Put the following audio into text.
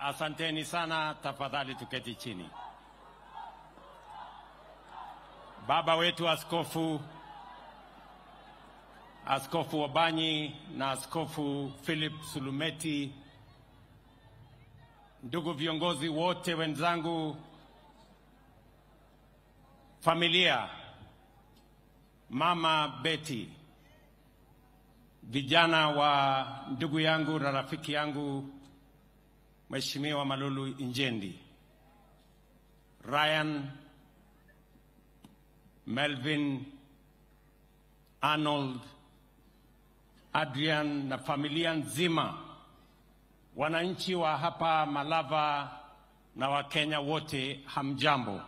Asanteni sana, tafadhali tuketi chini. Baba wetu Askofu Obanyi na Askofu Philip Sulumeti, ndugu viongozi wote wenzangu, familia, Mama Betty, vijana wa ndugu yangu na rafiki yangu Mheshimiwa Malulu Injendi, Ryan, Melvin, Arnold, Adrian na familia nzima, wananchi wa hapa Malava na Wakenya wote, hamjambo.